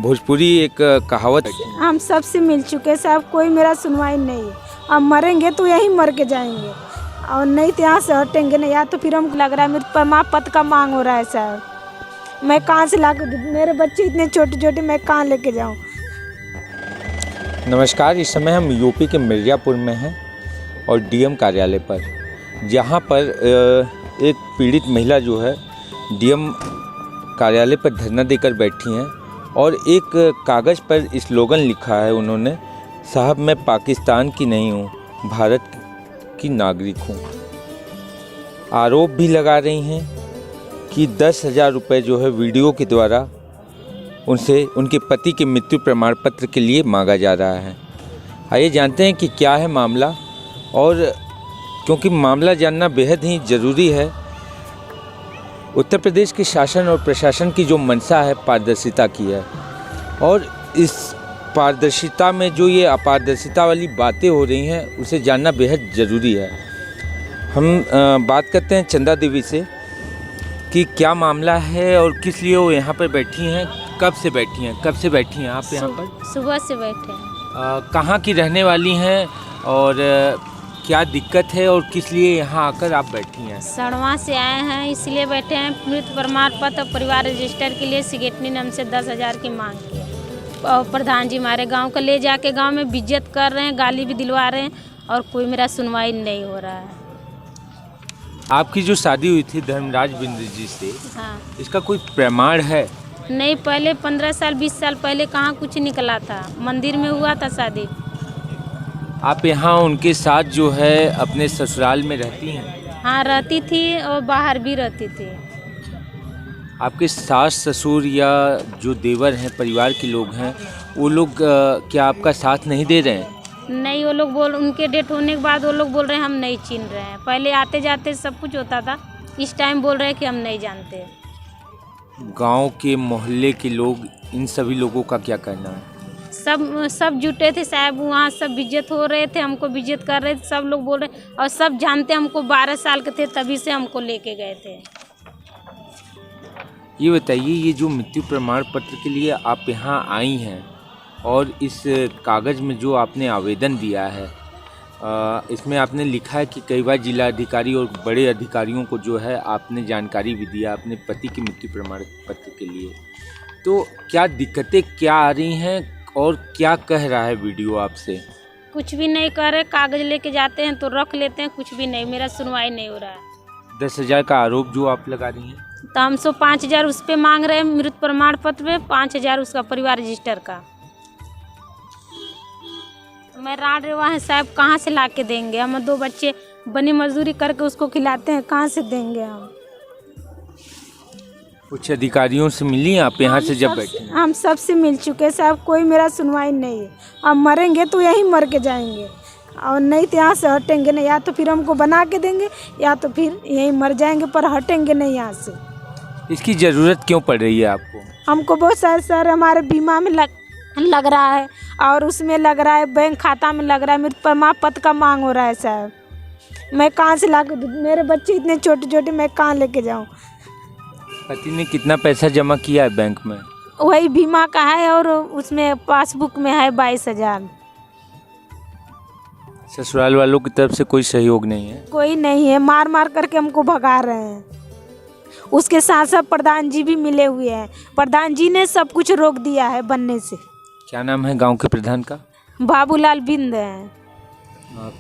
भोजपुरी एक कहावत है। हम सबसे मिल चुके साहब, कोई मेरा सुनवाई नहीं है। अब मरेंगे तो यहीं मर के जाएंगे और नहीं तो यहाँ से हटेंगे नहीं। या तो फिर हमको लग रहा है मेरे प्रमाण पत्र का मांग हो रहा है साहब। मैं कहाँ से ला के, मेरे बच्चे इतने छोटे छोटे, मैं कहाँ लेके जाऊँ। नमस्कार, इस समय हम यूपी के मिर्ज़ापुर में हैं और डीएम कार्यालय पर, जहाँ पर एक पीड़ित महिला जो है डीएम कार्यालय पर धरना देकर बैठी हैं और एक कागज़ पर स्लोगन लिखा है उन्होंने, साहब मैं पाकिस्तान की नहीं हूँ, भारत की नागरिक हूँ। आरोप भी लगा रही हैं कि 10,000 रुपये जो है वीडियो के द्वारा उनसे उनके पति के मृत्यु प्रमाण पत्र के लिए मांगा जा रहा है। आइए जानते हैं कि क्या है मामला, और क्योंकि मामला जानना बेहद ही ज़रूरी है। उत्तर प्रदेश के शासन और प्रशासन की जो मंशा है पारदर्शिता की है, और इस पारदर्शिता में जो ये अपारदर्शिता वाली बातें हो रही हैं उसे जानना बेहद ज़रूरी है। हम बात करते हैं चंदा देवी से कि क्या मामला है और किस लिए वो यहाँ पर बैठी हैं, कब से बैठी हैं आप यहाँ पर? सुबह से बैठे हैं। कहाँ की रहने वाली हैं और क्या दिक्कत है और किस लिए यहाँ आकर आप बैठी हैं? सड़वा से आए हैं, इसलिए बैठे हैं। मृत्यु प्रमाण पत्र और परिवार रजिस्टर के लिए सिगेटनी नाम से 10,000 की मांग की है। और प्रधान जी हमारे गांव को ले जाके गांव में बेइज्जत कर रहे हैं, गाली भी दिलवा रहे हैं और कोई मेरा सुनवाई नहीं हो रहा है। आपकी जो शादी हुई थी धर्मराज बिंद्र जी से, हाँ, इसका कोई प्रमाण है? नहीं, पहले 15 साल 20 साल पहले कहाँ कुछ निकला था, मंदिर में हुआ था शादी। आप यहाँ उनके साथ जो है अपने ससुराल में रहती हैं? हाँ, रहती थी और बाहर भी रहती थी। आपके सास ससुर या जो देवर हैं, परिवार के लोग हैं, वो लोग क्या आपका साथ नहीं दे रहे हैं? नहीं, वो लोग उनके डेथ होने के बाद वो लोग बोल रहे हैं हम नहीं चिन्ह रहे हैं। पहले आते जाते सब कुछ होता था, इस टाइम बोल रहे हैं कि हम नहीं जानते। गांव के मोहल्ले के लोग, इन सभी लोगों का क्या कहना है? सब जुटे थे साहब, वहाँ सब बेइज्जत हो रहे थे, हमको बेइज्जत कर रहे थे, सब लोग बोल रहे और सब जानते। हमको 12 साल के थे तभी से हमको लेके गए थे। ये बताइए, ये जो मृत्यु प्रमाण पत्र के लिए आप यहाँ आई हैं और इस कागज़ में जो आपने आवेदन दिया है, इसमें आपने लिखा है कि कई बार जिला अधिकारी और बड़े अधिकारियों को जो है आपने जानकारी भी दिया अपने पति के मृत्यु प्रमाण पत्र के लिए, तो क्या दिक्कतें क्या आ रही हैं और क्या कह रहा है वीडियो आपसे? कुछ भी नहीं कह रहे, कागज लेके जाते हैं तो रख लेते हैं, कुछ भी नहीं, मेरा सुनवाई नहीं हो रहा है। 10,000 का आरोप जो आप लगा रही हैं, तो हम 5,000 उस पर मांग रहे हैं, मृत्यु प्रमाण पत्र पे 5,000 उसका परिवार रजिस्टर का। मैं राड रेवा है साहब, कहाँ से ला के देंगे? हम 2 बच्चे बनी मजदूरी करके उसको खिलाते हैं, कहाँ से देंगे हम? कुछ अधिकारियों से मिली आप यहाँ से जब बैठे? हम सबसे मिल चुके साहब, कोई मेरा सुनवाई नहीं है। अब मरेंगे तो यहीं मर के जाएंगे और नहीं तो यहाँ से हटेंगे नहीं। या तो फिर हमको बना के देंगे या तो फिर यहीं मर जाएंगे, पर हटेंगे नहीं यहाँ से। इसकी ज़रूरत क्यों पड़ रही है आपको? हमको बहुत सारे सर हमारे बीमा में लग रहा है और उसमें लग रहा है, बैंक खाता में लग रहा है, मेरे प्रमाण पत्र का मांग हो रहा है साहब। मैं कहाँ से ला के, मेरे बच्चे इतने छोटे छोटे, मैं कहाँ लेके जाऊँ। पति ने कितना पैसा जमा किया है बैंक में? वही बीमा का है और उसमें पासबुक में है 22,000। ससुराल वालों की तरफ से कोई सहयोग नहीं है? कोई नहीं है, मार मार करके हमको भगा रहे हैं। उसके साथ साथ प्रधान जी भी मिले हुए हैं, प्रधान जी ने सब कुछ रोक दिया है बनने से। क्या नाम है गांव के प्रधान का? बाबूलाल बिंद है।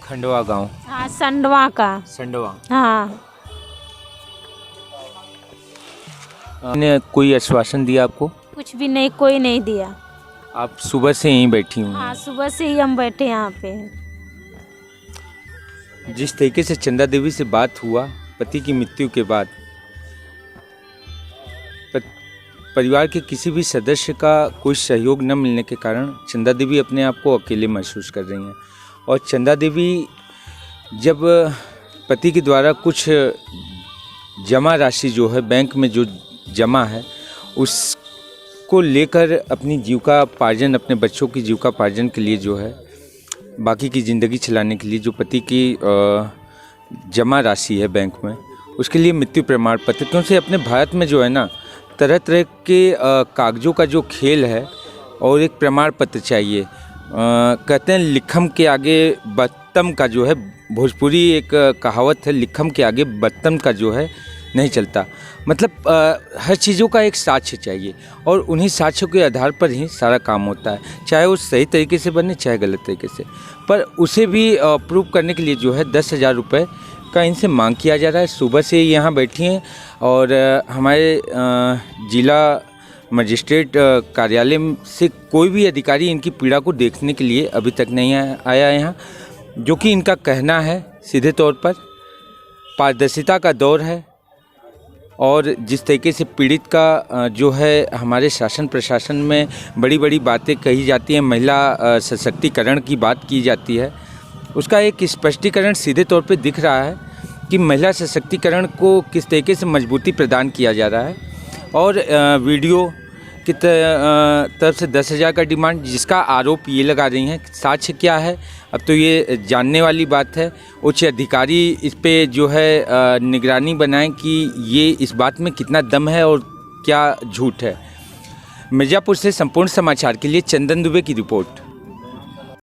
खंडवा गांव? हाँ, संडवा का। संडवा। हाँ। ने कोई आश्वासन दिया आपको? कुछ भी नहीं, कोई नहीं दिया। आप सुबह से यहीं बैठी हुई हैं? हाँ, सुबह से ही हम बैठे यहाँ पे। जिस तरीके से चंदा देवी से बात हुआ पति की मृत्यु के बाद, परिवार के किसी भी सदस्य का कोई सहयोग न मिलने के कारण चंदा देवी अपने आप को अकेले महसूस कर रही हैं। और चंदा देवी जब पति के द्वारा कुछ जमा राशि जो है बैंक में जो जमा है, उसको लेकर अपनी जीविकापार्जन, अपने बच्चों की जीविकापार्जन के लिए जो है, बाकी की ज़िंदगी चलाने के लिए जो पति की जमा राशि है बैंक में, उसके लिए मृत्यु प्रमाण पत्र, क्योंकि अपने भारत में जो है ना, तरह तरह के कागज़ों का जो खेल है, और एक प्रमाण पत्र चाहिए। कहते हैं लिखम के आगे बत्तम का जो है, भोजपुरी एक कहावत है, लिखम के आगे बत्तम का जो है नहीं चलता। मतलब हर चीज़ों का एक साक्ष्य चाहिए और उन्हीं साक्ष्यों के आधार पर ही सारा काम होता है, चाहे वो सही तरीके से बने चाहे गलत तरीके से। पर उसे भी प्रूव करने के लिए जो है 10,000 रुपये का इनसे मांग किया जा रहा है। सुबह से यहाँ बैठी हैं और हमारे जिला मजिस्ट्रेट कार्यालय से कोई भी अधिकारी इनकी पीड़ा को देखने के लिए अभी तक नहीं आया यहाँ, जो कि इनका कहना है सीधे तौर पर पारदर्शिता का दौर है। और जिस तरीके से पीड़ित का जो है हमारे शासन प्रशासन में बड़ी बड़ी बातें कही जाती हैं, महिला सशक्तिकरण की बात की जाती है, उसका एक स्पष्टीकरण सीधे तौर पे दिख रहा है कि महिला सशक्तिकरण को किस तरीके से मजबूती प्रदान किया जा रहा है। और वीडियो की तरफ से 10,000 का डिमांड, जिसका आरोप ये लगा रही हैं, साक्ष्य क्या है अब तो ये जानने वाली बात है। उच्च अधिकारी इस पे जो है निगरानी बनाएं कि ये इस बात में कितना दम है और क्या झूठ है। मिर्ज़ापुर से संपूर्ण समाचार के लिए चंदन दुबे की रिपोर्ट।